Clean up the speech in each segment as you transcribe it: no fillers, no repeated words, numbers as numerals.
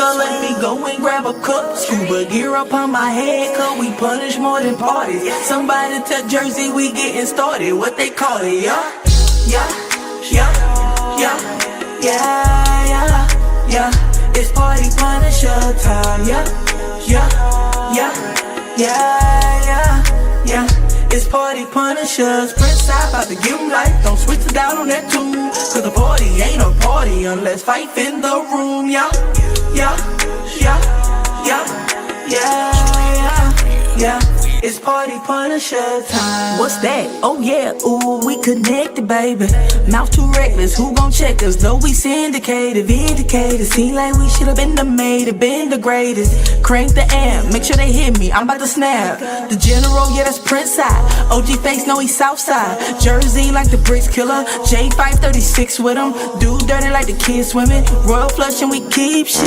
liquor, let me go and grab a cup. Scuba gear up on my head, cause we punish more than parties. Somebody tell Jersey we getting started, what they call it, yeah? Yeah, yeah, yeah, yeah, yeah, yeah. It's party punisher time, yeah, yeah, yeah, yeah, yeah, yeah. It's party punishers, Prince I about to give 'em life. Don't switch it down on that tune, cause the party ain't a party unless fife in the room, yeah, yeah, yeah, yeah, yeah, yeah. It's party punisher time. What's that? Oh yeah, ooh, we connected, baby. Mouth too reckless, who gon' check us? Though we syndicated, vindicated. Seem like we should've been the made it, been the greatest. Crank the amp, make sure they hit me, I'm about to snap. The general, yeah, that's Prince side. OG face, know he's south side. Jersey like the bricks killer. J536 with him. Do dirty like the kids swimming. Royal flush and we keep shit.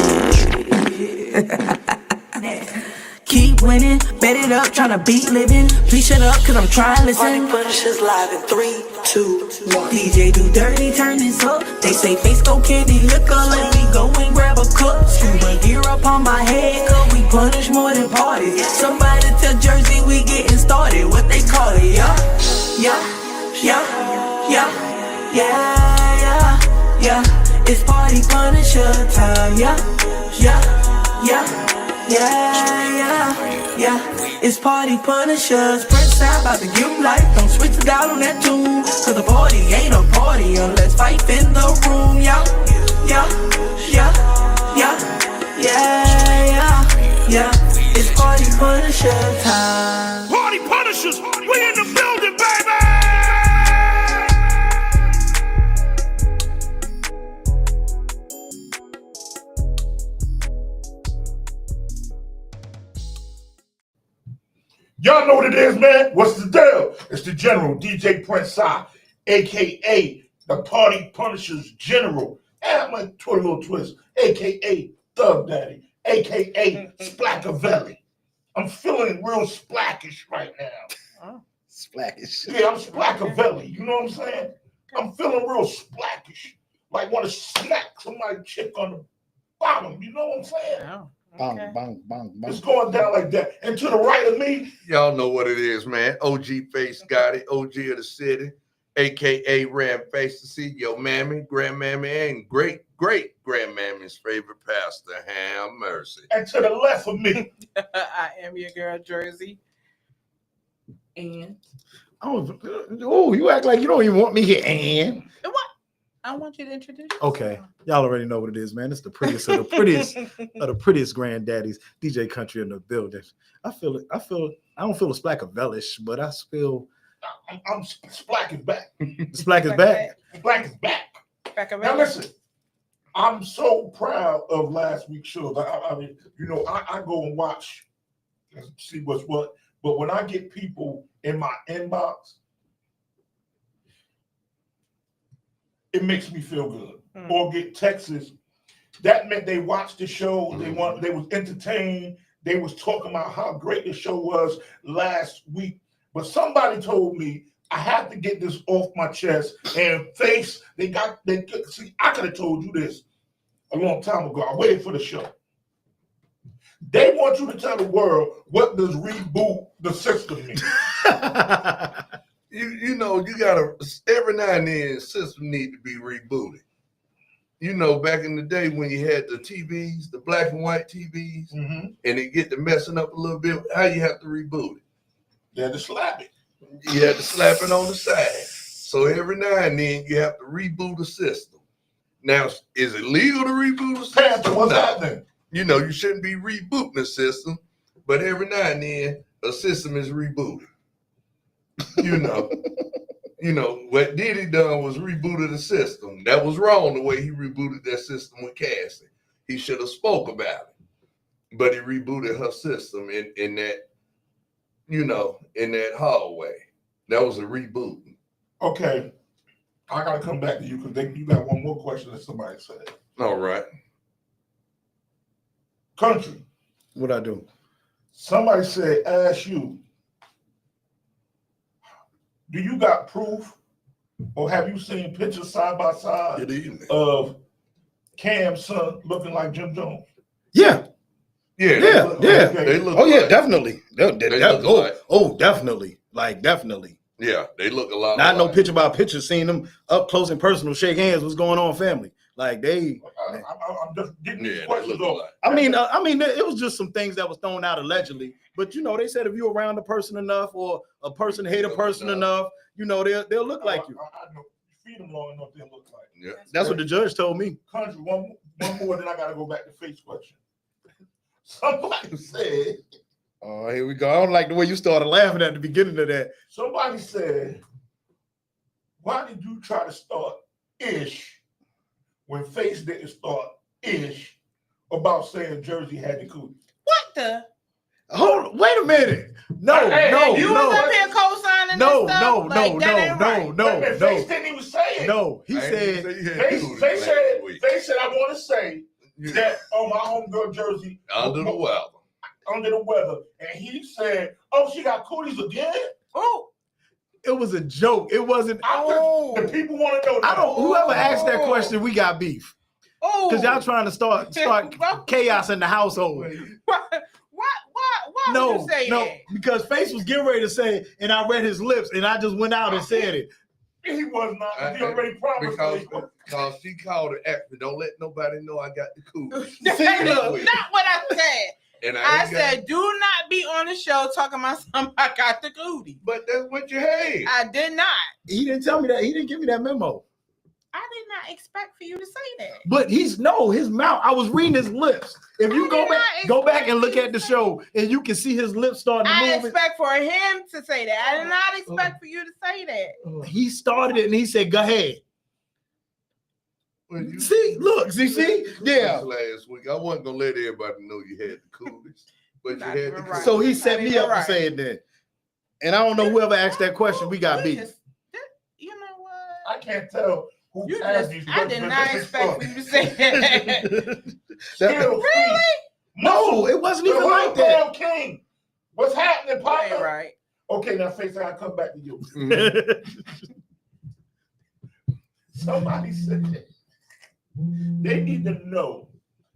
Keep winning, bet it up, tryna beat living. Please shut up, cause I'm trying to listen. Party punishers live in 3, 2, 1. DJ do dirty, turn this up. They say face go candy liquor, let me go and grab a cup. Scuba gear up on my head, cause we punish more than parties. Somebody tell Jersey we getting started, what they call it, yeah? Yeah, yeah, yeah, yeah, yeah, yeah. It's party punisher time, yeah, yeah, yeah. Yeah, yeah, yeah. It's party punishers. Prince I about to give 'em life. Don't switch it down on that tune, cause the party ain't a party unless fife in the room. Yeah, yeah, yeah, yeah, yeah, yeah. It's party punisher time. Party punishers, we in the building, baby. Y'all know what it is, man. What's the deal? It's the General, DJ Prince I, a.k.a. the Party Punishers General. And I'm a little twist, a.k.a. Thug Daddy, a.k.a. Splackavelli. I'm feeling real splackish right now. Oh, splackish. Yeah, I'm Splackavelli. You know what I'm saying? I'm feeling real splackish. Like want to smack somebody chick on the bottom. You know what I'm saying? Oh. Bang, Okay. bang, bang, bang. It's going down like that. And to the right of me, Y'all know what it is, man. OG Face got it. OG of the city, a.k.a. Ram Face to see your mammy, grandmammy, and great-great-grandmammy's favorite pastor, Ham Mercy. and to the left of me, I am your girl, Jersey. And Oh, you act like you don't even want me here, Ann. what? I want you to introduce yourself. Okay, y'all already know what it is, man. It's the prettiest of the prettiest of the prettiest granddaddies, DJ Country in the building. I feel it. I don't feel a Splackavellish, but I feel I'm Splack is back. Splack is back. Splack is back. Back of Now listen, I'm so proud of last week's show. I mean, you know, I go and watch and see what's what. But when I get people in my inbox, it makes me feel good. Or get texts. That meant they watched the show. They was entertained. They was talking about how great the show was last week. But somebody told me I have to get this off my chest. And Face, see, I could have told you this a long time ago. I waited for the show. They want you to tell the world what does reboot the system mean. You know, you gotta every now and then system need to be rebooted. You know, back in the day when you had the TVs, the black and white TVs, and it get to messing up a little bit, how you have to reboot it? You had to slap it. You had to slap it on the side. So every now and then you have to reboot a system. Now, is it legal to reboot a system? Panther, what's happening? You know, you shouldn't be rebooting a system, but every now and then a system is rebooted. You know, what Diddy done was rebooted the system. That was wrong the way he rebooted that system with Cassie. He should have spoke about it, but he rebooted her system in that, you know, in that hallway. That was a reboot. Okay, I gotta come back to you because you got one more question that somebody said. All right. Country. What I do? Somebody said, ask you, do you got proof or have you seen pictures side by side Good evening. of Cam's son looking like Jim Jones? Yeah. Yeah, Yeah, yeah. They look. Oh yeah, alike. definitely. They look alike. Definitely. Like definitely. Yeah, they look a lot. Not no alike. picture by picture, seeing them up close and personal, shake hands. What's going on, family? Like they. I'm just getting these Yeah, they questions look off. alike. I mean, it was just some things that was thrown out allegedly. But you know, they said if you're around a person enough, or a person hate a person enough, you know, they'll look like you. I know. Feed them long enough, they'll look like. Yeah. That's what the judge told me. Country, one more, then I gotta go back to face question. Somebody said. Oh, here we go. I don't like the way you started laughing at the beginning of that. Somebody said, why did you try to start ish when Face didn't start ish about saying Jersey had the cootie? What the? Hold, wait a minute. No, Hey, no, You no. was up here co-signing No, this stuff? no, Like, no, that ain't right. Wait, Face didn't even say it. No, he I ain't even said, say you had Face cooties said, last week. Face said, I want to say Yeah. that on my homegirl Jersey, Under the weather. under the weather, and he said, "Oh, she got cooties again." Oh, it was a joke. It wasn't. The people want to know. I don't. Whoever asked that Oh. question, we got beef oh. because y'all trying to start chaos in the household. Why would you say that? because Face was getting ready to say, and I read his lips, and I just went out and said it. He was not. He already promised. Because she called it after. Don't let nobody know I got the cooties. That's See, not look. what I said. And I ain't got- said, do not be on the show talking about somebody got the cootie. but that's what you had. I did not. He didn't tell me that. He didn't give me that memo. I did not expect for you to say that. But his mouth. I was reading his lips. If you go back and look at the show, and you can see his lips starting to I move. expect for him to say that. I did not expect for you to say that. He started it, and he said, "Go ahead." When you- See, look, see, yeah. Last week, I wasn't gonna let everybody know you had the coolies, but you Not had the even cooties. right. So he set Not me even up for right. saying that. And I don't know whoever asked that question. We got beef. You know what? I can't tell who You has just, these. I did not expect for you to say that. Really? No, it wasn't even like that. King. What's happening, Ain't Papa? right. Okay, now Face, I come back to you. Mhm. Somebody said they need to know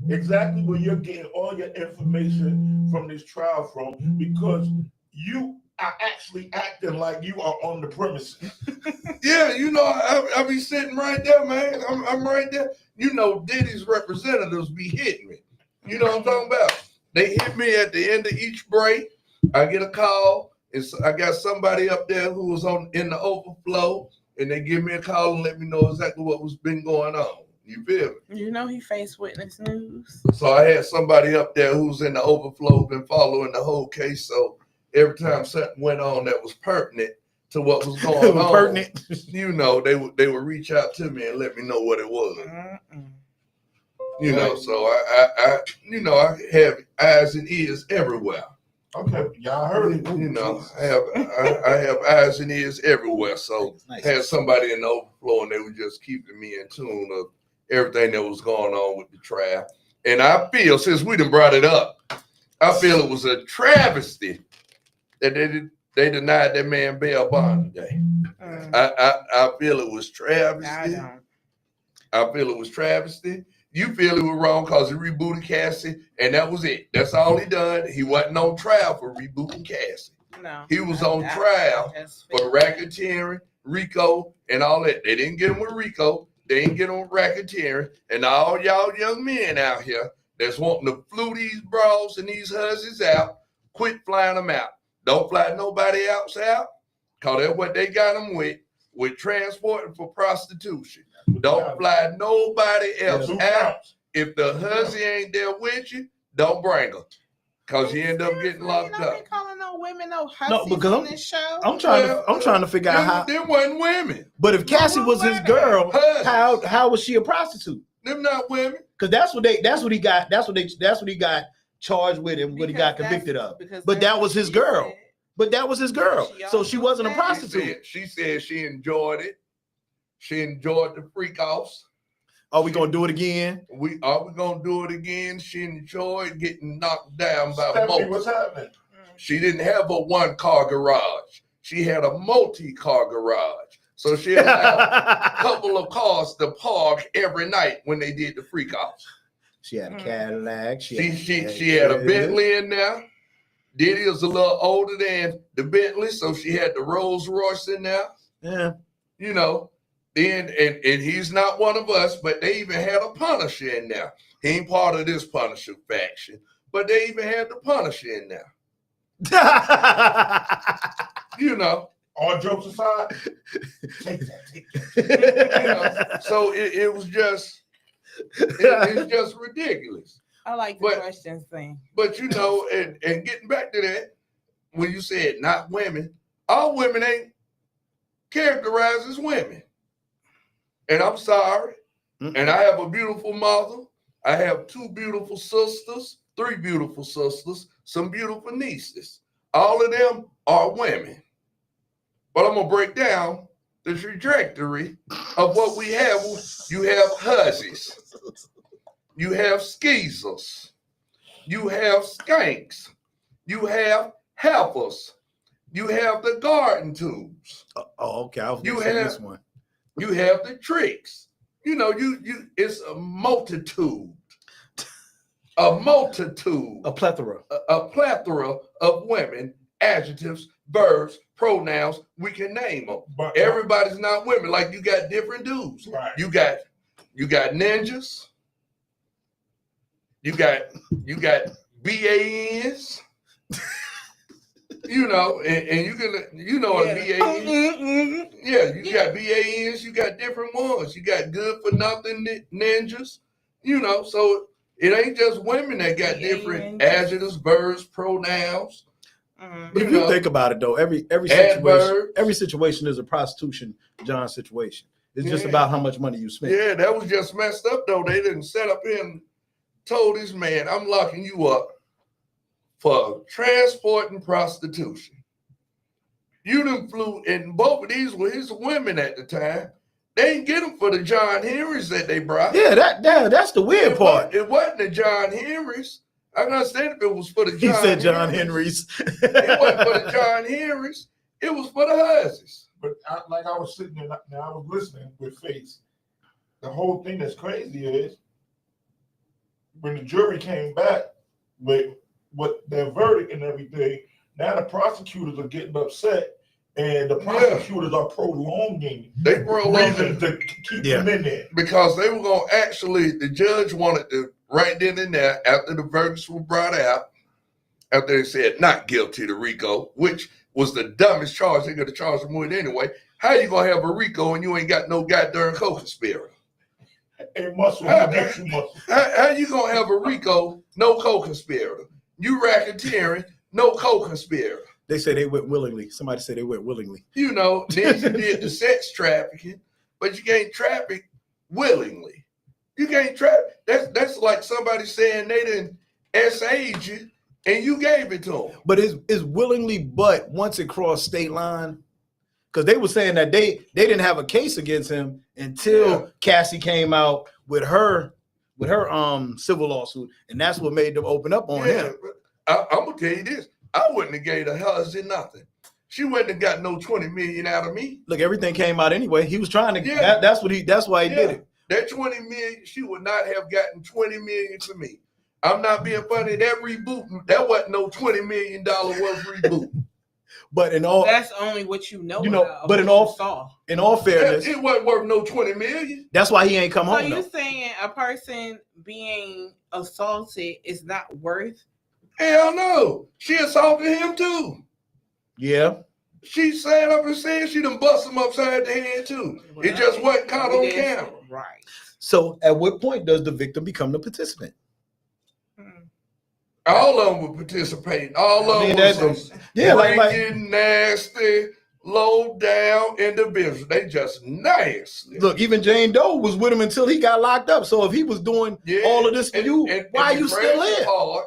exactly where you're getting all your information from this trial from, because you are actually acting like you are on the premises. Yeah, you know, I be sitting right there, man. I'm right there. You know, Diddy's representatives be hitting me. You know what I'm talking about? They hit me at the end of each break. I get a call. I got somebody up there who was in the overflow, and they give me a call and let me know exactly what was been going on. You feel me? You know he faced witness news. So I had somebody up there who's in the overflow, been following the whole case. So every time something went on that was pertinent to what was going on, Pertinent. you know, they would reach out to me and let me know what it was. Mm-mm. You know, so I have eyes and ears everywhere. Okay, y'all heard it. You know, I have eyes and ears everywhere. So Nice. had somebody in the overflow, and they were just keeping me in tune of everything that was going on with the trial. And I feel, since we done brought it up, I feel it was a travesty that they denied that man bail bond today. Mm. I feel it was I travesty. don't. I feel it was travesty. You feel it was wrong because he rebooted Cassie, and that was it. That's all he done. He wasn't on trial for rebooting Cassie. No. He was on trial for racketeering, RICO, and all that. They didn't get him with RICO. They didn't get him with racketeering. And all y'all young men out here that's wanting to flew these bras and these hussies out, quit flying them out. Don't fly nobody else out, because that's what they got them with transporting for prostitution. Don't fly nobody else out. If the hussy ain't there with you, don't bring her, because you end up getting locked You know, they up. calling no women no No, hussies because on this show. I'm trying to figure out how. Them wasn't women. But if Cassie was his girl, Hussies. how was she a prostitute? Them not women. Because that's what he got charged with and what he got convicted of. But that was his girl. But that was his girl. So she wasn't a prostitute. She said she enjoyed it. She enjoyed the freak offs. Are we gonna do it again? We gonna do it again? She enjoyed getting knocked down by Stephanie, motors. what's happening? She didn't have a one-car garage. She had a multi-car garage. So she allowed a couple of cars to park every night when they did the freak offs. She had a Cadillac. She had a Bentley in there. Diddy was a little older than the Bentley, so she had the Rolls Royce in there. Yeah. You know, then and he's not one of us, but they even had a Punisher in there. He ain't part of this Punisher faction, but they even had the Punisher in there. You know, All jokes aside, take that. you know, so it was just it's just ridiculous. I like the But- questions thing. But you know, and getting back to that, when you said not women, all women ain't characterized as women. And I'm sorry. And I have a beautiful mother. I have 2 beautiful sisters, 3 beautiful sisters, some beautiful nieces. All of them are women. But I'm gonna break down the trajectory of what we have. You have hussies, you have skeezers, you have skanks, you have heifers, you have the garden tubes, Oh, okay. I was You gonna say have- this one. you have the tricks. You know, you it's a multitude, A a plethora. plethora of women, adjectives, verbs, pronouns. We can name them. But Everybody's not women. Like you got different dudes. right. You got ninjas. You got BANs. You know, and you can what a BAN is. Yeah, you got BANs, you got different ones. You got good for nothing ninjas. You know, so it ain't just women that got different BANs. adjectives, verbs, pronouns. Mhm. But if You you know, think about it though, every adverbs. situation is a prostitution John situation. It's just Yeah. about how much money you spend. Yeah, that was just messed up though. They didn't set up here and told this man, I'm locking you up for transport and prostitution. You done flew, and both of these were his women at the time. They didn't get them for the John Henrys that they brought. Yeah, that's the weird part. It wasn't the John Henrys. I can understand if it was for the He John said John Henrys. Henry's. It wasn't for the John Henrys. It was for the hussies. But like I was sitting there, now I was listening with Face. The whole thing that's crazy is when the jury came back with what their verdict and everything, now the prosecutors are getting upset and the prosecutors are prolonging They prolonged reasons it to keep Yeah. them in there. because they were going to actually, the judge wanted to, right then and there, after the verdicts were brought out, after they said not guilty to RICO, which was the dumbest charge they could have charged him with anyway. How you going to have a RICO and you ain't got no goddamn co-conspirator? And muscle, you muscle. How you going to have a RICO, no co-conspirator? You racketeering, no co-conspirator. They say they went willingly. Somebody said they went willingly. You know, then you did the sex trafficking, but you can't traffic willingly. You can't traffic. That's like somebody saying they didn't SA'd you and you gave it to them. But it's willingly, but once it crossed state line, because they were saying that they didn't have a case against him until Cassie came out with her civil lawsuit, and that's what made them open up on him. I'm gonna tell you this. I wouldn't have gave the hussy nothing. She wouldn't have got no 20 million out of me. Look, everything came out anyway. He was trying to. Yeah. That's why he did it. That 20 million, she would not have gotten 20 million from me. I'm not being funny. That reboot, that wasn't no $20 million worth reboot. But in all That's only what you know. You know, about, but in what you all- saw. fairness, It wasn't worth no 20 million. that's why he ain't come So home. you Though. saying a person being assaulted is not worth? Hell no. She assaulted him too. Yeah. She sat up and said she done bust him upside the head too. It just wasn't caught on camera. Right. So at what point does the victim become the participant? Hmm. All of them were participating. All of I mean, them were that's- some Yeah, like freaking nasty, low down individuals. They just nasty. look, even Jane Doe was with him until he got locked up. So if he was doing Yeah, all of this for you, why are the you still crazy here? part,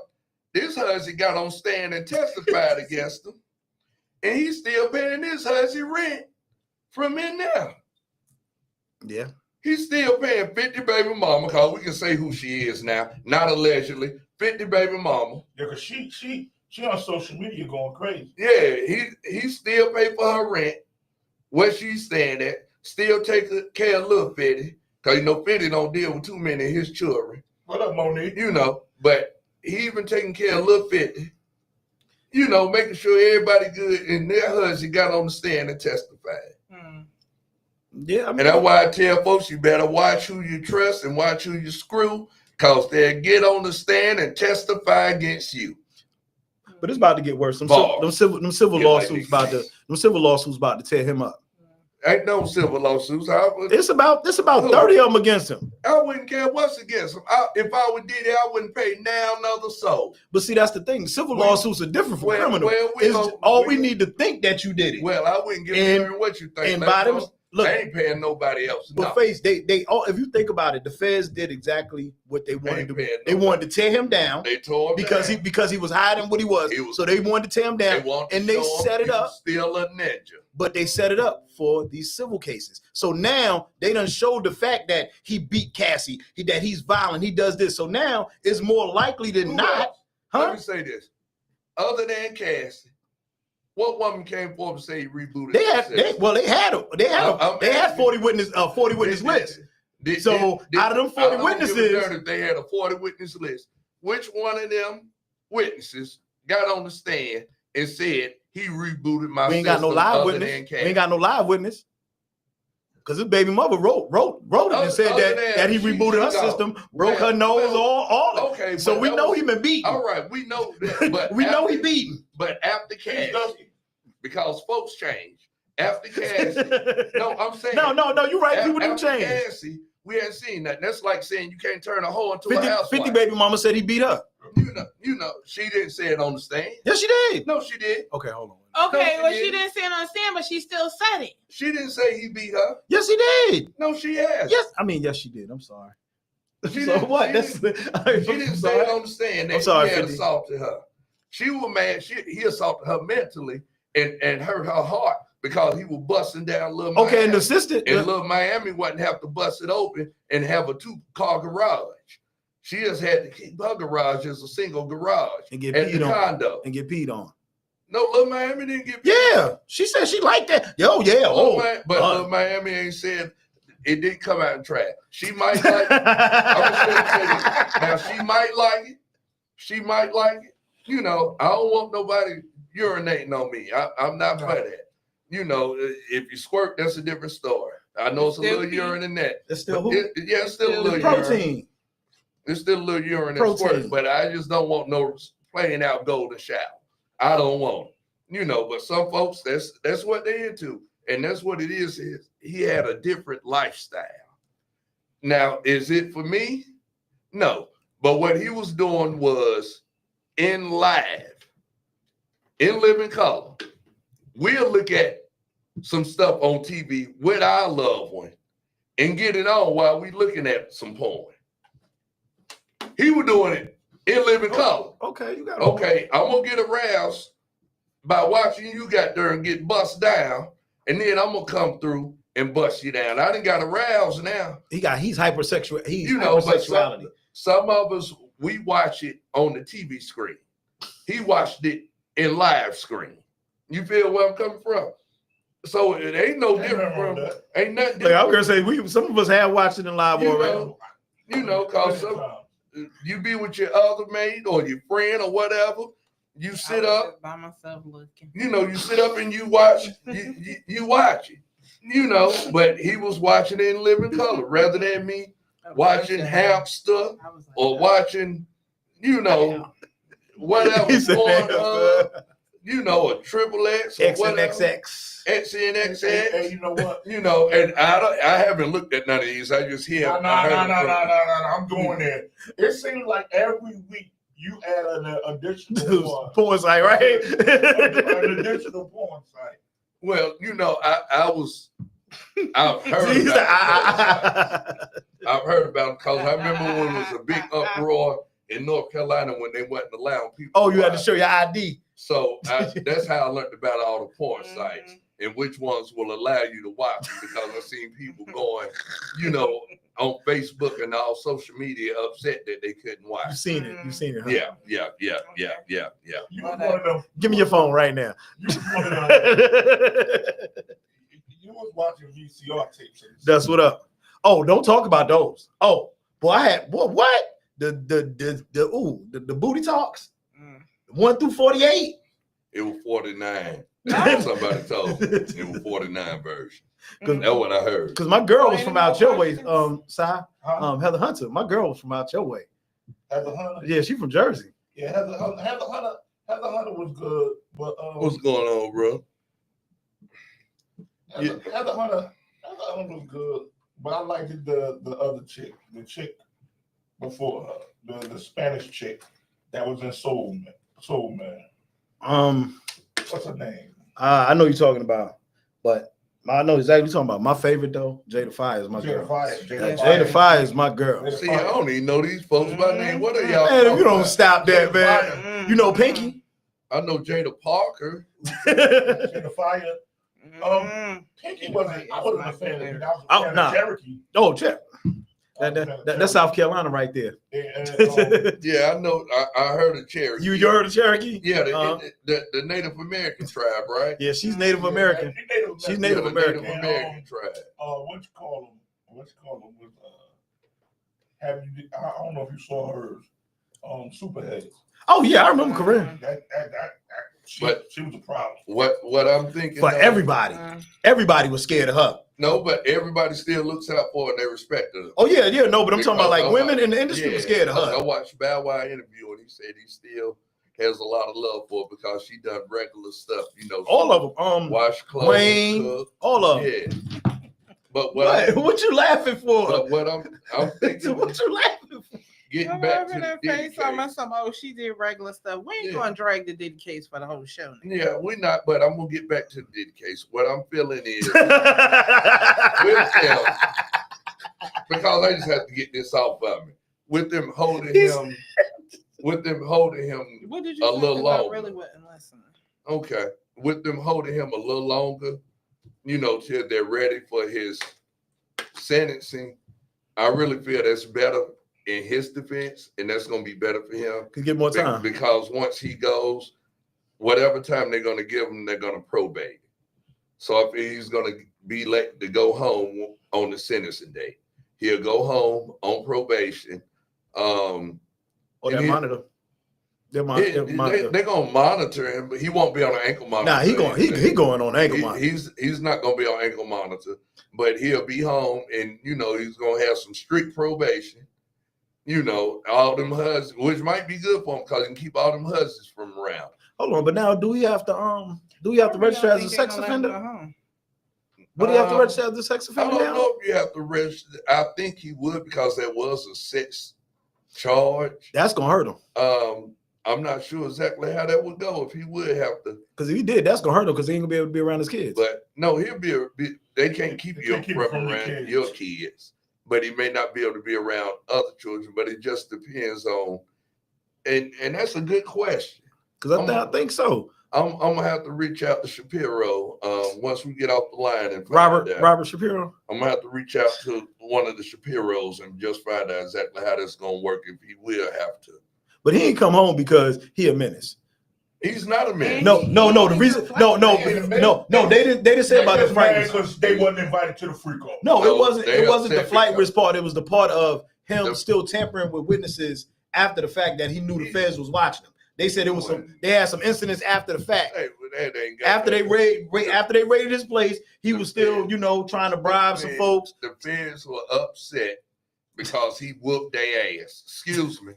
this hussy got on stand and testified against him, and he's still paying this hussy rent from in there. Yeah. He's still paying 50 baby mama, because we can say who she is now, not allegedly. 50 baby mama. Yeah, because she on social media going crazy. Yeah, he still pay for her rent, where she's staying at, still take care of little Fitty, because you know Fitty don't deal with too many of his children. What up, Monique? You know, but he even taking care of Lil 50. You know, making sure everybody good. And their husband got on the stand and testified. Mm. Yeah, I mean, And that's why I tell folks, you better watch who you trust and watch who you screw, because they'll get on the stand and testify against you. but it's about to get worse. Them Bars. civil Yeah, like lawsuits they- them civil lawsuits about to tear him up. Ain't no civil lawsuits. It's about 30 of them against him. I wouldn't care what's against him. If I would did it, I wouldn't pay now another soul. But see, that's the thing. Civil Well- lawsuits are different from well, criminal. well, we It's don't- all we we- need to think that you did it. Well, I wouldn't give And- a damn what you think. and Let's by them, go. look, I ain't paying nobody else. but No. face they all. If you think about it, the feds did exactly what they They wanted ain't to. paying They nobody. wanted to tear him down They tore him because down. he was hiding what he was. So they wanted to tear him They down, want to and they show him set it he up. was Still a ninja. But they set it up for these civil cases. So now they done showed the fact that he beat Cassie, that he's violent, he does this. So now it's more likely than Who not, else? Let huh? me say this. Other than Cassie, what woman came forward and say he rebooted? They had I'm 40 witness list. So, out of them 40 witnesses- if they had a 40 witness list, which one of them witnesses got on the stand and said he rebooted my We ain't got no system live other witness. than We Cassie? ain't got no live witness. Because his baby mother wrote it and said Other that than he she rebooted her cheated off. system, broke her Well, nose, well, all. Okay, So but we that know was- he been beaten. All right, we know that, but We know he after- beaten. But after Cassie, because folks change. After Cassie, no, I'm saying No, you're right. People do after change. Cassie, we hadn't seen that. That's like saying you can't turn a hoe into a 50 housewife. baby mama said he beat her. You know, she didn't say it on the stand. Yes, she did. No, she did. Okay, hold on. Okay, No, well, she she didn't. didn't say it on stand, but she still said it. She didn't say he beat her. Yes, he did. No, she has. Yes, I mean, yes, she did. I'm sorry. She So didn't- what? she That's She didn't say it on the stand that I'm sorry, he had 50. assaulted her. She was mad. He assaulted her mentally and hurt her heart because he was busting down Little Okay, Miami. and the sister. And Little Miami wouldn't have to bust it open and have a 2-car garage. She just had to keep her garage as a single garage And get at peed the on. condo. And get peed on. No, Little Miami didn't get Yeah, she said she liked that. Yo, yeah. But uh. Little Miami ain't said it didn't come out in trash. She might like it. I'm just gonna tell you. Now she might like it. She might like it. You know, I don't want nobody urinating on me. I'm not for that. You know, if you squirt, that's a different story. I know it's a Still little pee. urine in that. It's still But who? it's still a Still little urine. Protein. It's still a little urine and Protein. squirt, but I just don't want no playing out golden shower. I don't want it. You know, but some folks, that's what they into. And that's what it is he had a different lifestyle. Now, is it for me? No. But what he was doing was in live, in living color. We'll look at some stuff on TV with our loved one and get it on while we looking at some porn. He was doing it in living color. Okay, you got it. Okay, I'm gonna get aroused by watching you got there and get bust down, and then I'm gonna come through and bust you down. I didn't got aroused now. He's hypersexual. He's You know, but hypersexuality. some of us we watch it on the TV screen. He watched it in live screen. You feel where I'm coming from? So it ain't no Ain't different nothing wrong from with ain't nothing Like, I'm different. gonna say some of us have watched it in live You already. know, you know, cause you be with your other mate or your friend or whatever. You sit I was up. just by myself looking. You know, you sit up and you watch, you watch it, you know, but he was watching it in living color rather than me watching Hamster I was like, or watching, you know, whatever, He said, you know, a triple X or X and whatever, XX. X and Hey, XX, you know what? you know, and I haven't looked at none of these. I just hear. No, I heard them from- I'm going there. It seems like every week you add an additional one. Porn site, right? An additional porn site. Well, you know, I've heard See, he's about like, I've heard about it because I remember when it was a big uproar in North Carolina when they wasn't allowing people. Oh, you had to watch. show your ID. So that's how I learned about all the porn Mhm. sites and which ones will allow you to watch them because I've seen people going, you know, on Facebook and all social media upset that they couldn't You've watch. seen it. You've seen it. Huh? Yeah. You was one of them. Give me your phone right now. You was one of them. You was watching VCR tapes. That's what up. Oh, don't talk about those. Oh, boy, what? the booty talks Mm. 1 through 48. It was 49. Somebody told me it was 49 version. Mm. That's what I heard. Because my girl was Any from more out your way, questions? Si, Huh? Heather Hunter. My girl was from out your way. Heather Hunter. Yeah, she from Jersey. Yeah, Heather Hunter was good, but What's going on, bro? Heather Hunter was good, but I liked the other chick, the chick before her, the Spanish chick that was in Soul Man. What's her name? I know you're talking about, but I know exactly what you're talking about. My favorite though, Jada Fire is my Jada girl. Fire. Jada Fire is my girl. Jada See, I don't even know these folks by name. What are Mm-hmm. y'all? Man, if you talking don't about? stop that, Jada man. Fire. You know Pinky? I know Jada Parker. Jada Fire. Mm. Pinky wasn't. I wasn't a fan of it. I was a Oh, fan of nah. Cherokee. Oh, Jeff. I was a fan of That's South Carolina right there. Cherokee. Yeah, I know. I heard of Cherokee. You heard of Cherokee? Yeah, Uh-huh. the Native American tribe, right? Yeah, she's Native American. She's Native the American. Native American tribe. What you call them? Was have you? I don't know if you saw hers. Superheads. Oh yeah, I remember Corinne. She was a problem. What I'm thinking For of- everybody. Everybody was scared of her. No, but everybody still looks out for her and they respect her. Oh yeah, no, but I'm talking about like Because women in the industry were scared of I her. watched Bow Wow interview and he said he still has a lot of love for her because she done regular stuff, All of them. wash clothes, Wayne, cook. all of them. Yeah. But What you laughing for? but what I'm thinking, What you laughing for? getting Come back over to that the face on my Diddy some she did regular stuff. We ain't Yeah. gonna drag the Diddy case for the whole show. case. Yeah, we're not, but I'm gonna get back to the Diddy case. What I'm feeling is because I just have to get this off of me. With them holding him, What did you A say? little 'Cause longer. I really wasn't listening. okay, with them holding him a little longer, till they're ready for his sentencing. I really feel that's better in his defense, and that's going to be better for him Could get more time. because once he goes, whatever time they're going to give him, they're going to probate. So if he's going to be let to go home on the sentencing date, he'll go home on probation. Or that and he- monitor. They're They're going to monitor him, but he won't be on an ankle monitor. Nah, he going on ankle monitor. He's not going to be on ankle monitor, but he'll be home, and he's going to have some strict probation. All them husbands, which might be good for him because he can keep all them husbands from around. Hold on, but now do we have to I register don't as a think sex they're gonna let him offender? go home. Would he have to register as a sex I offender don't now? know if you have to register. I think he would because there was a sex charge. That's gonna hurt him. I'm not sure exactly how that would go if he would have to. Because if he did, that's gonna hurt him because he ain't gonna be able to be around his kids. But no, he'll be. They can't keep They you can't keep from from the around kids. your kids, but he may not be able to be around other children. But it just depends on, and that's a good question. Because I think so. I'm gonna have to reach out to Shapiro once we get off the line and find out. Robert Shapiro. I'm gonna have to reach out to one of the Shapiros and just find out exactly how that's gonna work if he will have to. But he ain't come home because he a menace. He's not a man. No. The reason, no. They didn't say about the flight. because they wasn't invited to the freak off. No, No, it wasn't. they It wasn't the upset flight because- risk part. It was the part of him The- still tampering with witnesses after the fact that he knew the feds was watching him. They said it was they had some incidents after the fact. Hey, that ain't got After they nothing. after they raided his place, he was still, trying to bribe some folks. The fans were upset because he whooped their ass. Excuse me.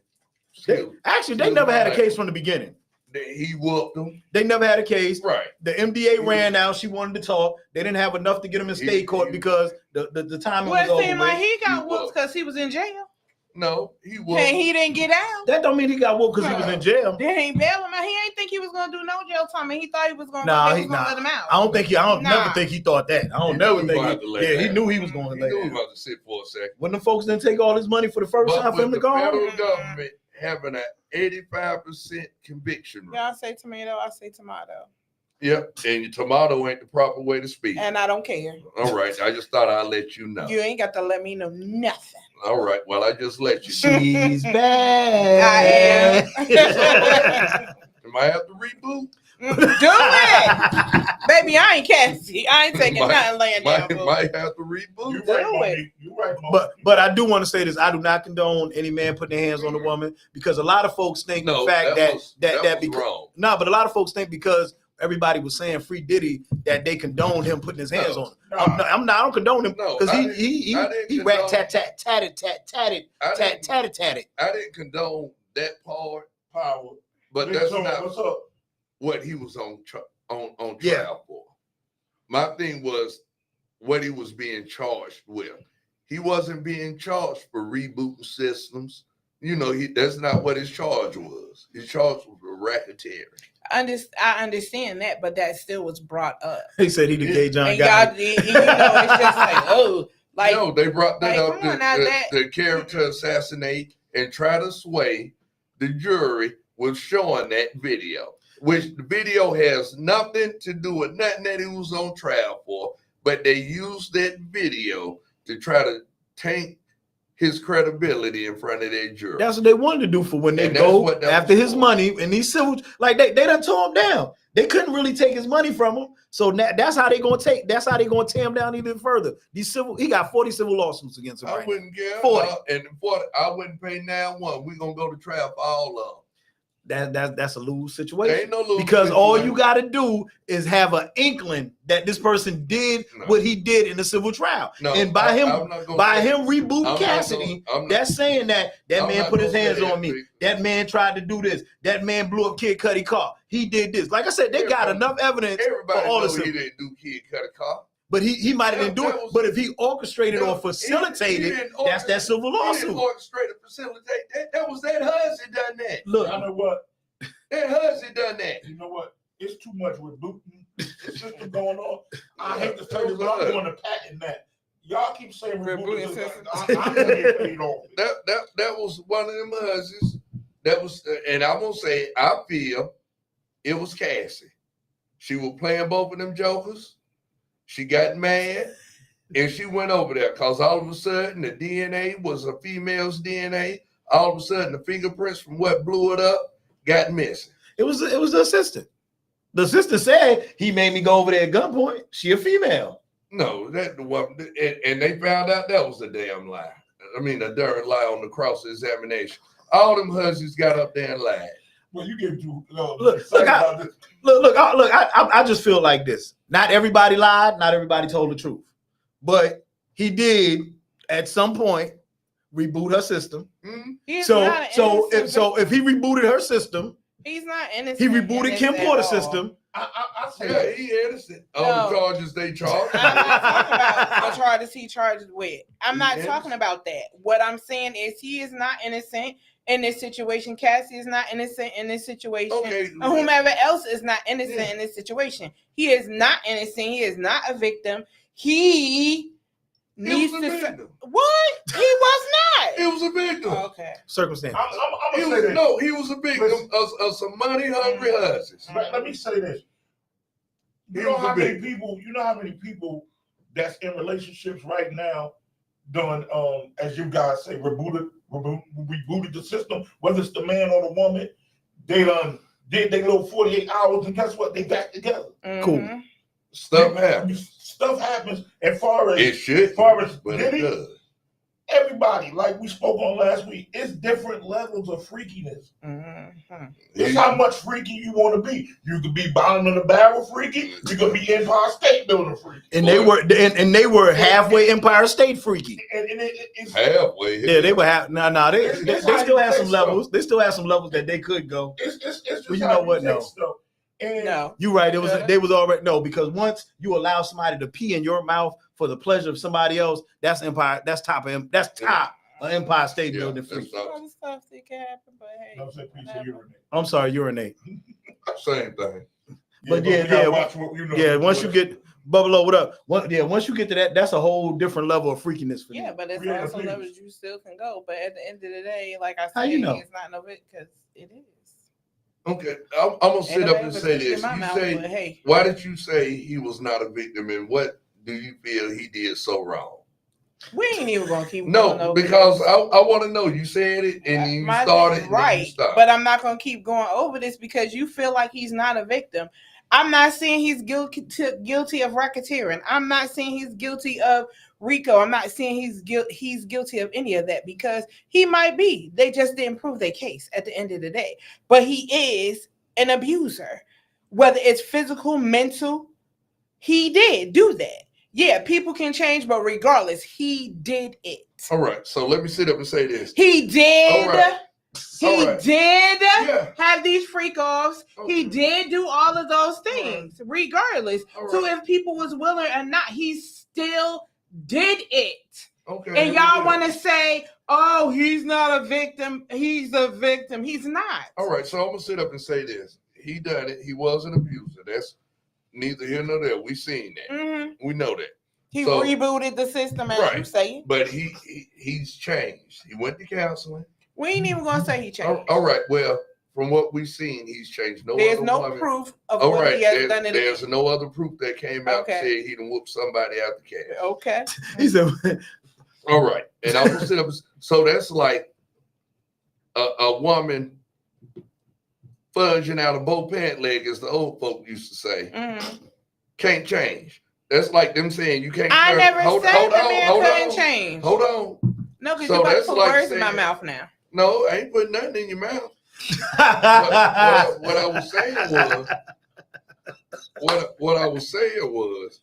Actually, they never had a case from the beginning. He whooped them. They never had a case. Right. The MDA ran out. She wanted to talk. They didn't have enough to get him in state court because the timing was Well, over. it seemed like with. he got He whooped was. because he was in jail. No, he whooped. And he didn't get out. That don't mean he got whooped because he was in jail. They ain't bail him out. He ain't think he was gonna do no jail time, and he thought he was gonna. Nah, they he was gonna nah. let him out. I don't Nah. never think he thought that. I don't He never knew he think. wanted to let He that. knew he was going to He lay knew he was down. about to sit for a second. When the folks didn't take all his money for the first But time for with him the to go home. federal government having an 85% conviction rate. Y'all say tomato, I say tomato, Yep. And your tomato ain't the proper way to speak. and I don't care. All right. I just thought I'd let you know. You ain't got to let me know nothing. All right. Well, I just let you know. She's bad. I am. Am I have to reboot? it, baby. I ain't Cassie. I ain't taking nothing laying down. boo. Might have to reboot. You Do right, it. Monique. You right, Monique. But I do want to say this. I do not condone any man putting their hands on a woman because a lot of folks think No, the fact that was because wrong. no, but a lot of folks think because everybody was saying free Diddy that they condone him putting his hands on him. Nah. I'm not. I don't condone him No, because I he didn't rat condone- tatted. I didn't condone that part, Power. but Big that's Joe, not what's up? what he was on Yeah. trial for. My thing was what he was being charged with. He wasn't being charged for rebooting systems. You know, that's not what his charge was. His charge was racketeering. I understand that, but that still was brought up. He said he the gay John And guy. y'all, it's just like, oh, like, No, they brought that like, up. come on now, that- The character assassinate and try to sway the jury with showing that video, which the video has nothing to do with nothing that he was on trial for, but they used that video to try to tank his credibility in front of that jury. That's what they wanted to do for when they And that's go what that after was his for. money and these civil, like they done tore him down. They couldn't really take his money from him, so that's how they gonna tear him down even further. He got 40 civil lawsuits against him. I Right wouldn't care. 40. And 40, I wouldn't pay 9-1. We're gonna go to trial for all of them. that's a lose situation. Ain't no lose Because all situation. you got to do is have an inkling that this person did No. what he did in the civil trial, No, and by I'm him not gonna say- rebooting I'm not Cassidy, gonna- I'm not- that's saying that I'm man not put his gonna hands say on me. that. That man tried to do this. That man blew up Kid Cudi car. He did this. Like I said, they got enough evidence Everybody for all know the he civil. didn't do Kid Cut a car. But he might have didn't do That it. was- But if he orchestrated No, or facilitated, he didn't that's that civil He lawsuit. didn't orchestrate or facilitate that. That was that Hudson done that. Look, I know what? That Hudson done that. You know what? It's too much with booting the system going on. I hate to tell you, but I'm going to patent that. Y'all keep saying Rebooting rebooting system. system. I'm going to get paid off. That was one of them Hudsons. That was, and I'm gonna say, I feel it was Cassie. She was playing both of them jokers. She got mad and she went over there because all of a sudden the DNA was a female's DNA. All of a sudden the fingerprints from what blew it up got missing. it was the assistant. The assistant said he made me go over there at gunpoint. She a female. No, that the one, and they found out that was a damn lie. I mean, a darn lie on the cross examination. All them husbands got up there and lied. Well, you get too Look, excited I- about this. Look. I just feel like this. Not everybody lied. Not everybody told the truth. But he did at some point reboot her system. Mhm. he's So not if he rebooted her system, he's not innocent. he in rebooted this Kim at Porter's all. system. I say Yeah, that. he innocent. All No. the charges they charged. I'm not talking about the charges he charged with. I'm not Yes. talking about that. What I'm saying is he is not innocent in this situation. Cassie is not innocent in this situation. Okay. And whomever else is not innocent Yeah. in this situation. He is not innocent. He is not a victim. He He needs was a to. victim. What? He was He not. was a victim. Okay. Circumstance. I'm He going to say was, this. he was a victim of some money hungry husbands. Let me say this. You He know was a how many victim. people? You know how many people that's in relationships right now, doing as you guys say, rebooted the system. Whether it's the man or the woman, they done did their little 48 hours, and guess what? They back together. Cool. Mhm. Stuff happens. Stuff happens. And far as It should, far as but it Diddy, does. everybody, like we spoke on last week, it's different levels of freakiness. Mhm. It's how much freaky you want to be. You could be bottom of the barrel freaky. You could be Empire State Building freaky. And they were halfway Empire State freaky. And it's Halfway. Yeah, they were they It's still have some how you levels. They still have some levels that they could go. it's just Well, you how know what, take no. stuff. And No. You right. It was Yeah. they was already no, because once you allow somebody to pee in your mouth for the pleasure of somebody else, that's Empire. That's top of Empire State Yeah, Building that's freak. not- Other stuff that can happen, but hey. I'm saying piece of whatever. urinate. I'm sorry, urinate. Same thing. But we yeah, gotta yeah, watch what you know. Yeah, once you get Bubbalo, what up? Once you get to that, that's a whole different level of freakiness for Yeah, you. but it's Yeah, also please. levels you still can go. But at the end of the day, like I How said, you know? it's not no bit because it is. Okay, I'm gonna sit Ain't up nobody and put say fish in this. my You mouth, say, but hey, why did you say he was not a victim, and what do you feel he did so wrong? We ain't even gonna keep going No, over because this. I want to know. You said it and then you My started thing- and then you right, stopped. but I'm not gonna keep going over this because you feel like he's not a victim. I'm not saying he's guilty of racketeering. I'm not saying he's guilty of RICO. I'm not saying he's guilty of any of that because he might be. They just didn't prove their case at the end of the day. But he is an abuser, whether it's physical, mental. He did do that. Yeah, people can change, but regardless, he did it. All right, so let me sit up and say this. He did. All right. He All right. did Yeah. have these freak offs. Okay. He did do all of those things, regardless. All So right. if people was willing or not, he still did it. Okay. And y'all want to say, "Oh, he's not a victim. He's a victim." He's not. All right, so I'm gonna sit up and say this. He done it. He was an abuser. That's neither here nor there. We seen that. Mm-hmm. We know that. He So- rebooted the system, as Right. you say. But he's changed. He went to counseling. We ain't even gonna say he changed. All right. Well, from what we've seen, he's changed. There's other no woman. proof of All what right. he has done in the There's no other proof that came out Okay. and said he done whooped somebody out the cash. Okay. He said, All right. And I'm gonna sit up. So that's like a woman fudging out a bow pant leg, as the old folk used to say. Mhm. Can't change. That's like them saying you can't. I turn- never hold said the on, man hold couldn't on, change. Hold on. No, because So you about to that's put like words in my saying- mouth now. No, I ain't putting nothing in your mouth. What I was saying was, what I was saying was,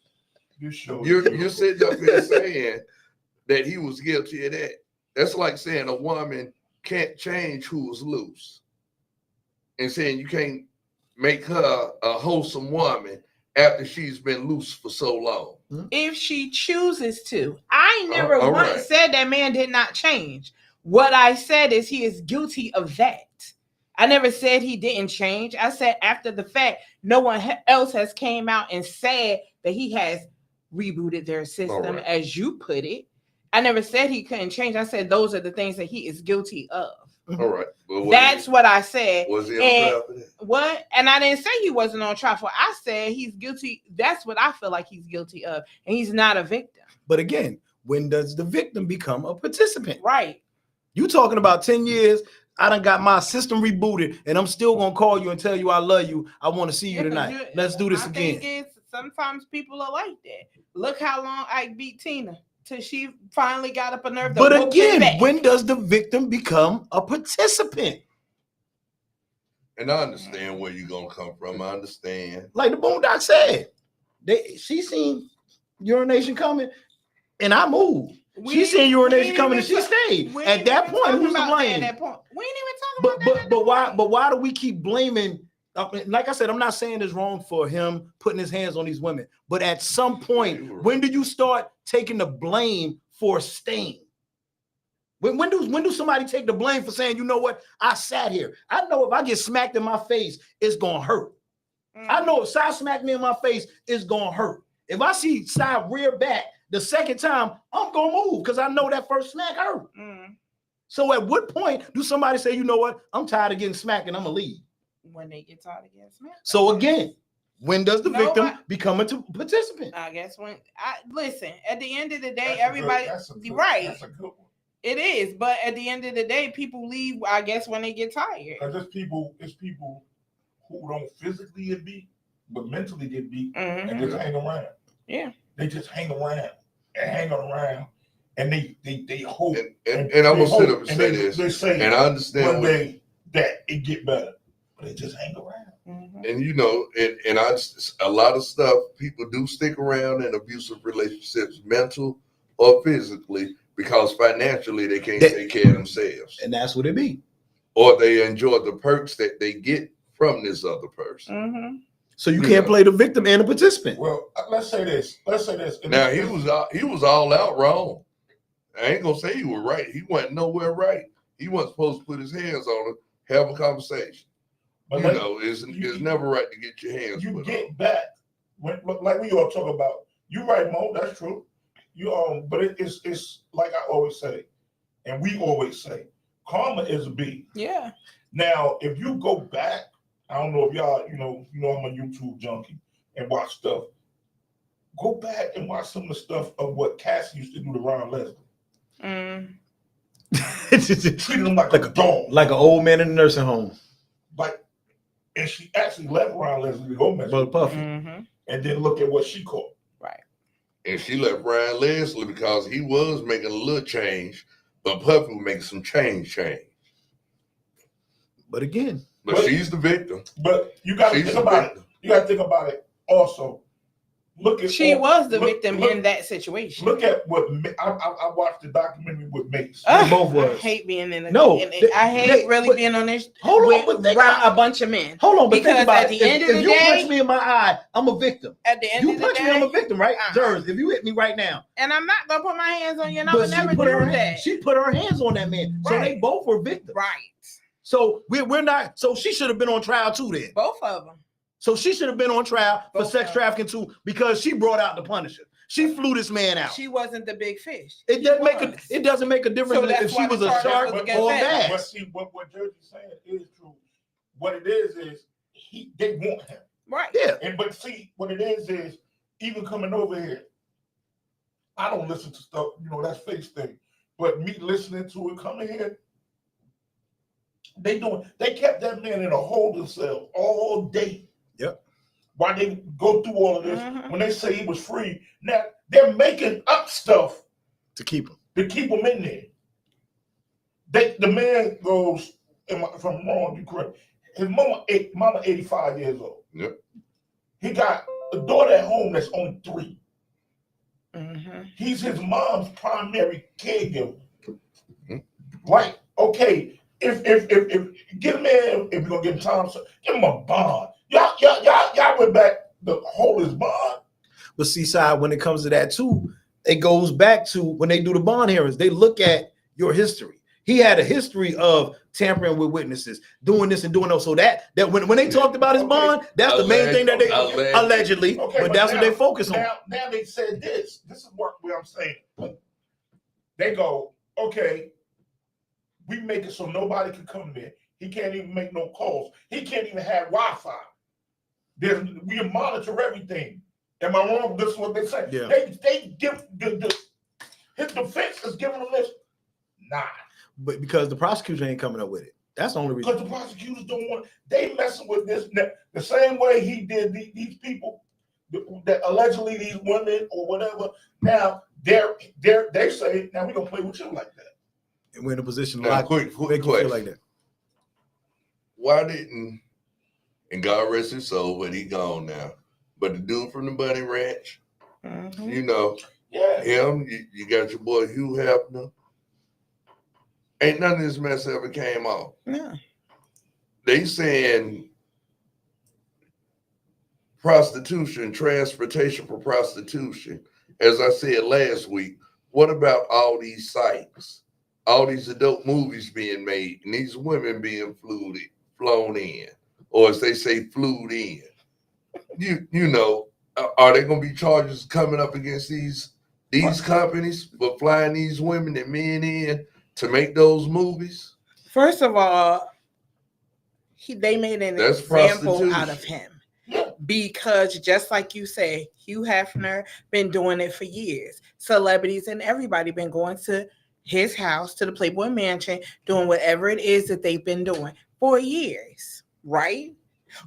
This show. you're sitting up here saying that he was guilty of that. That's like saying a woman can't change who's loose, and saying you can't make her a wholesome woman after she's been loose for so long. If she chooses to. I never all once right. said that man did not change. What I said is he is guilty of that. I never said he didn't change. I said after the fact, no one else has came out and said that he has rebooted their system, right. as you put it. I never said he couldn't change. I said those are the things that he is guilty of. All right. Well, That's what I said. was he on and- trial for that? What? And I didn't say he wasn't on trial for. I said he's guilty. That's what I feel like he's guilty of, and he's not a victim. but again, when does the victim become a participant? Right. You talking about 10 years? I done got my system rebooted, and I'm still gonna call you and tell you I love you. I want to see you Yeah, 'cause tonight. Let's do this my again. thing is, sometimes people are like that. Look how long Ike beat Tina till she finally got up a nerve. To But whoop him again, back. when does the victim become a participant? And I understand where you're gonna come from. I understand. Like the Boondock said, she seen urination coming, and I moved. She seen urination coming, and she stayed. We At ain't that even point, talking who's to about that blame? at that point. We ain't even talking But about that. but why do we keep blaming? Like I said, I'm not saying it's wrong for him putting his hands on these women, but at some point, when do you start taking the blame for staying? When do somebody take the blame for saying, you know what, I sat here. I know if I get smacked in my face, it's gonna hurt. I know if Sai smacked me in my face, it's gonna hurt. If I see Sai rear back the second time, I'm gonna move because I know that first smack hurt. So at what point do somebody say, you know what, I'm tired of getting smacked and I'm gonna leave? When they get tired of getting smacked. So again, when does the No, victim but- become a participant? I guess when I listen, at the end of the day, That's a good- everybody that's a good- right. That's a good one. It is, but at the end of the day, people leave, I guess, when they get tired. Because it's people who don't physically get beat, but mentally get beat Mhm. and just hang around. Yeah. They just hang around and hang around, and they hope. And I'm gonna sit up and and say they, this, They say and I understand one what, day that it get better, but they just hang around. Mhm. and you know, and I a lot of stuff people do stick around in abusive relationships, mental or physically, because financially they can't take care of themselves, And that's what it be. or they enjoy the perks that they get from this other person. Mhm. So you Yeah. can't play the victim and the participant. Well, let's say this. Now he was all out wrong. I ain't gonna say he was right. He wasn't nowhere right. He wasn't supposed to put his hands on her, have a conversation. But You like, know, it's never right to get your hands you put get on. back when, like we all talk about. You right, Mo. That's true. But it's like I always say, and we always say, karma is a B. Yeah. Now, if you go back, I don't know if y'all, I'm a YouTube junkie and watch stuff. Go back and watch some of the stuff of what Cassie used to do to Ron Leslie. Treated him like a dog. Like an old man in a nursing home. Like, and she actually left Ron Leslie to go mess But with Puffy. Mm-hmm. and then look at what she caught. Right. And she left Ryan Leslie because he was making a little change, but Puffy was making some change. But again, But she's the victim. But you got to She's think the about it. victim. You got to think about it also. Look at She was the look- victim look- in that situation. Look at what I watched the documentary with Mace. Ugh, both I was. hate being in. I hate really being on this Hold on, with but think around about- a bunch of men. Hold on, but Because think about at it. the end of If the you day- punch me in my eye, I'm a victim. At the end You of the punch day, me, I'm a victim, right? Uh-uh. Jers, if you hit me right now, and I'm not gonna put my hands on you, and I but would never she put her do that. she put her hands on that man, so they Right. both were victims. Right, So we're not. So she should have been on trial too. Then, both of them. so she should have been on trial for Both sex of them. trafficking too because she brought out the Punisher. She flew this man out. She wasn't the big fish. It doesn't make was. it doesn't make a difference So that's if she why was the a charges shark was or a against bass. But see, what Jersey's saying is true. What it is they want him. Right. Yeah, And but see, what it is even coming over here, I don't listen to stuff, that's face thing. But me listening to it coming here, they kept that man in a holding cell all day. Yep. While they go through all of this, Mhm. when they say he was free, now they're making up stuff to keep him. to keep him in there. The man goes, if I'm wrong, you correct. His mama 85 years old. Yep. He got a daughter at home that's only 3. Mm-hmm. He's his mom's primary caregiver. Like, okay, if get him in, if you're gonna give him time, give him a bond. Y'all went back to hold his bond. But see, side when it comes to that too, it goes back to when they do the bond hearings. They look at your history. He had a history of tampering with witnesses, doing this and doing that. So that when they talked about his Okay. bond, that's the main thing that they Allegedly. allegedly, but that's what they focus on. Now they said this. This is what I'm saying. They go, okay, we make it so nobody can come there. He can't even make no calls. He can't even have Wi-Fi. We monitor everything. Am I wrong? This is what they say. Yeah. They give his defense is giving them this. Nah. But because the prosecution ain't coming up with it. That's the only reason. Because the prosecutors don't want. They messing with this the same way he did these people that allegedly these women or whatever. Now they say now we gonna play with you like that. And we're in a position to Now, like, quick make you question. feel like that. Why didn't, and God rest his soul, but he gone now, but the dude from the Bunny Ranch, Mm-hmm. you know, Yeah. him, you got your boy Hugh Hefner. Ain't none of this mess ever came off. Yeah. They saying prostitution, transportation for prostitution. As I said last week, what about all these sites, all these adult movies being made, and these women being flown in, or as they say, flued in? You know, are there going to be charges coming up against these companies for flying these women and men in to make those movies? First of all, they made an That's example prostitution. out of him. Because just like you say, Hugh Hefner been doing it for years. Celebrities and everybody been going to his house, to the Playboy Mansion, doing whatever it is that they've been doing for years, right?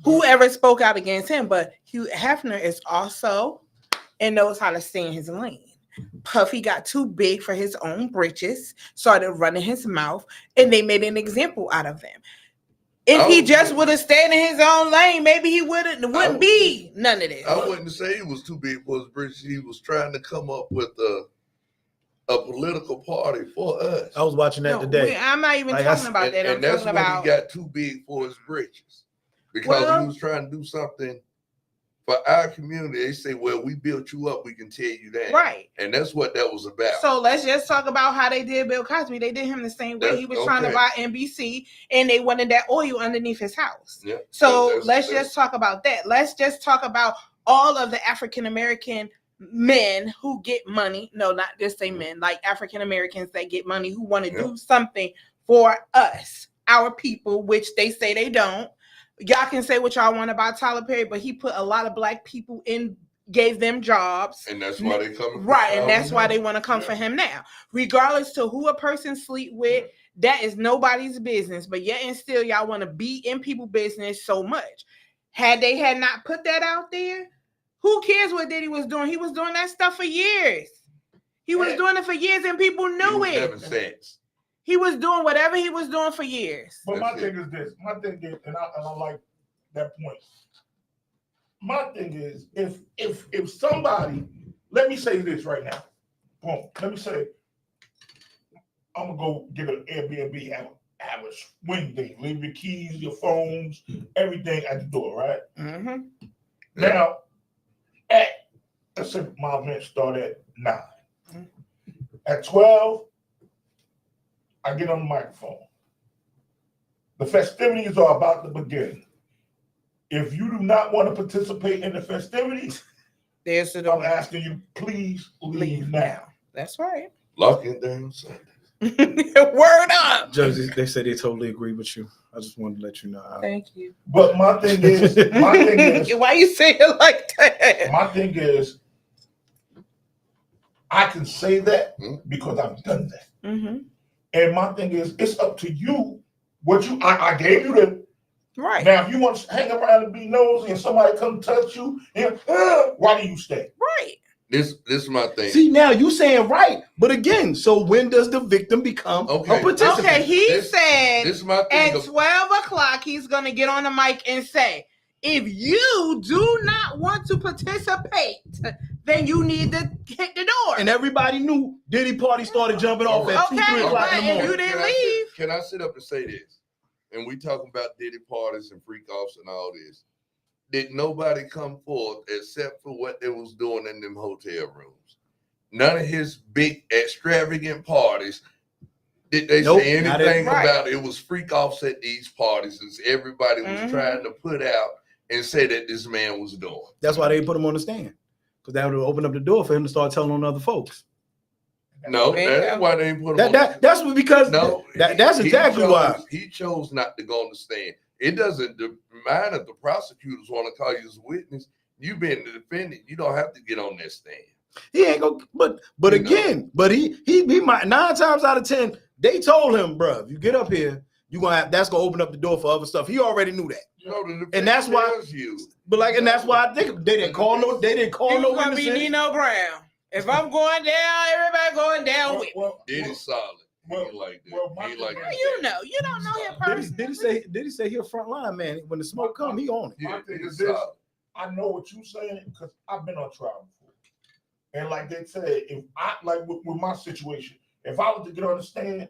Whoever spoke out against him, but Hugh Hefner is also and knows how to stay in his lane. Puffy got too big for his own britches, started running his mouth, and they made an example out of him. If he just would have stayed in his own lane, maybe he wouldn't be none of this. I wouldn't say he was too big for his britches. He was trying to come up with a political party for us. I was watching that today. I'm not even Like, talking about that. I'm and that's talking when about he got too big for his britches. Because Well- he was trying to do something for our community. They say, well, we built you up, we can tear you down. right. And that's what that was about. So let's just talk about how they did Bill Cosby. They did him the same way. That's He was trying to okay. buy NBC, and they wanted that oil underneath his house. Yeah. So let's just talk about that. Let's just talk about all of the African American men who get money. No, not just say men, like African Americans that get money who want to do something for us, our people, which they say they don't. Y'all can say what y'all want about Tyler Perry, but he put a lot of black people in gave them jobs. And that's why they come. Right, and that's why they want to come for him now. Regardless to who a person sleep with, that is nobody's business. But yet and still, y'all want to be in people's business so much. Had they had not put that out there, who cares what Diddy was doing? He was doing that stuff for years. He was doing it for years, and people knew it. Having sex. He was doing whatever he was doing for years. But my thing is this. My thing is, and I like that point. My thing is, if somebody, let me say this right now. Boom. Let me say, I'm gonna go get an Airbnb, have a swing day, leave your keys, your phones, everything at the door, right? Mm-hmm. Now, let's say my event start at 9. At 12, I get on the microphone. The festivities are about to begin. If you do not want to participate in the festivities, There's the I'm asking you, please leave now. That's right. Locking down Sunday. Word up. Judge, they said they totally agree with you. I just wanted to let you know. Thank you. But my thing is, Why you say it like that? my thing is, I can say that because I've done that. Mm-hmm. And my thing is, it's up to you. What you, I gave you the. Right. Now, if you want to hang around and be nosy and somebody come touch you, why do you stay? Right. This is my thing. See, now you saying right, but again, so when does the victim become a participant? Okay, he said This is my thing. at 12 o'clock, he's going to get on the mic and say, if you do not want to participate, then you need to hit the door. And everybody knew Diddy party started jumping off at 2, 3 o'clock in the but morning. you didn't leave. Can I sit up and say this? And we talking about Diddy parties and freak offs and all this. Did nobody come forth except for what they was doing in them hotel rooms? None of his big extravagant parties did they say anything about it was freak offs at these parties as everybody was trying to put out and say that this man was doing. That's why they put him on the stand. Because that would open up the door for him to start telling on other folks. No, that's why they didn't put him on That's because that's he exactly why. He chose not to go on the stand. It doesn't mind if the prosecutors want to call you as a witness. You've been the defendant. You don't have to get on that stand. He ain't go, but again, but he might 9 times out of 10, they told him, bro, if you get up here, that's gonna open up the door for other stuff. He already knew that. And that's why and that's why I think they didn't call no gonna be Nino Brown. If I'm going down, everybody going down with me. Diddy's solid. He like that. He like that. You don't know him personally. Did he say he a front line man? When the smoke come, he on it. My thing is this, I know what you're saying because I've been on trial before. And like they said, if I like with my situation, if I was to get on the stand,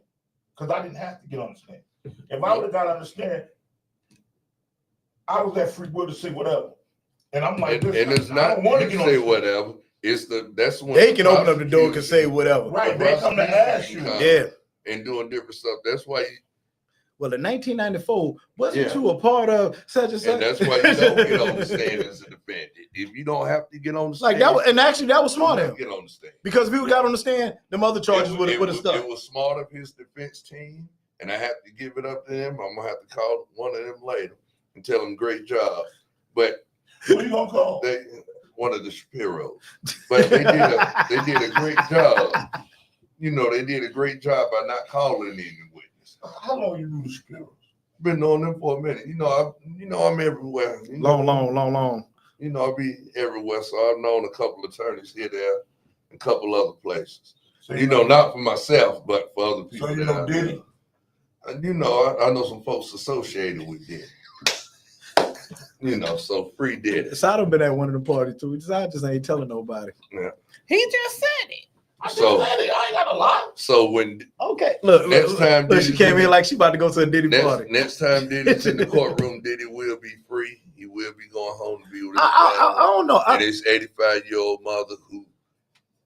because I didn't have to get on the stand. If I would have got on the stand, I was that free will to say whatever. And I'm like, and it's not you can say whatever. It's that's when they can open up the door and say whatever. Right, they come to ask you. Yeah. And doing different stuff. That's why well, in 1994, wasn't you a part of such and such? And that's why you don't get on the stand as a defendant. If you don't have to get on the stand. Like that was, and actually that was smart of him. Get on the stand. Because if people got on the stand, them other charges would have stuck. It was smart of his defense team, and I have to give it up to them. I'm gonna have to call one of them later and tell them great job. But who you gonna call? One of the Shapiros. But they did a great job. You know, they did a great job by not calling any witness. How long you knew the Shapiros? Been knowing them for a minute. I'm everywhere. Long. You know, I be everywhere. So I've known a couple of attorneys here, there, and a couple other places. So not for myself, but for other people. So you know Diddy? I know some folks associated with Diddy. So free Diddy. So I done been at one of the parties too. I just ain't telling nobody. Yeah. He just said it. I ain't got a lot. So when look, next time she came in like she about to go to a Diddy party. Next time Diddy's in the courtroom, Diddy will be free. He will be going home to be with his I don't know. And his 85-year-old mother who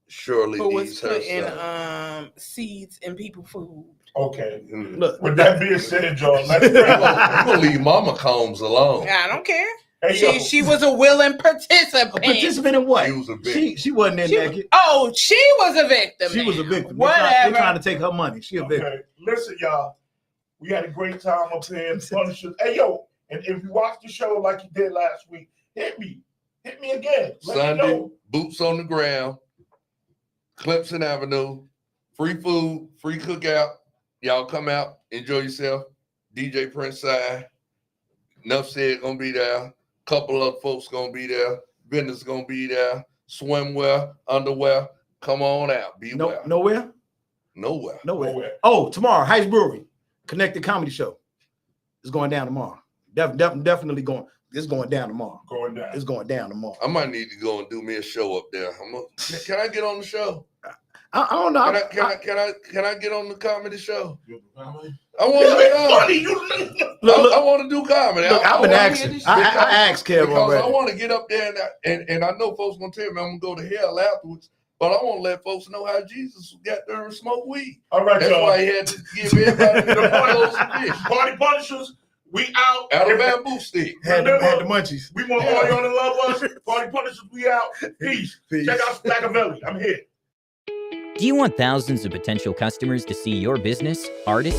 surely needs her putting seeds in people's food. Okay. Look, with that being said, John, we're gonna leave Mama Combs alone. I don't care. Hey, she was a willing participant. A participant in what? She was a victim. She wasn't in that. Oh, she was a victim. She was a victim. Whatever. They're trying to take her money. She a victim. Listen, y'all. We had a great time up here in Punisher. Hey, yo, and if you watch the show like you did last week, hit me. Hit me again. Let me Sunday, know. boots on the ground, Clemson Avenue, free food, free cookout. Y'all come out, enjoy yourself. DJ Prince Side, Enough Said gonna be there. Couple of folks gonna be there. Vendors gonna be there. Swimwear, underwear. Come on out. Be well. Nowhere. Nowhere. Oh, tomorrow, Heights Brewery, Connected Comedy Show. It's going down tomorrow. Definitely going. It's going down tomorrow. Going down. It's going down tomorrow. I might need to go and do me a show up there. Can I get on the show? I don't know. Can I get on the comedy show? You family? I want to be on. Funny, you I want to do comedy. Look, I've been wanna asking. hear this I shit. asked Kev Because already. I want to get up there and I know folks gonna tell me I'm gonna go to hell afterwards, but I want to let folks know how Jesus got there and smoke weed. All right, That's y'all. why he had to give everybody the clothes and dish Party Punishers, we out. out of bamboo stick. Had the munchies. We want all y'all to love us. Party Punishers, we out. Peace. Peace. Check out Stackavelli. I'm here. Do you want thousands of potential customers to see your business, artist,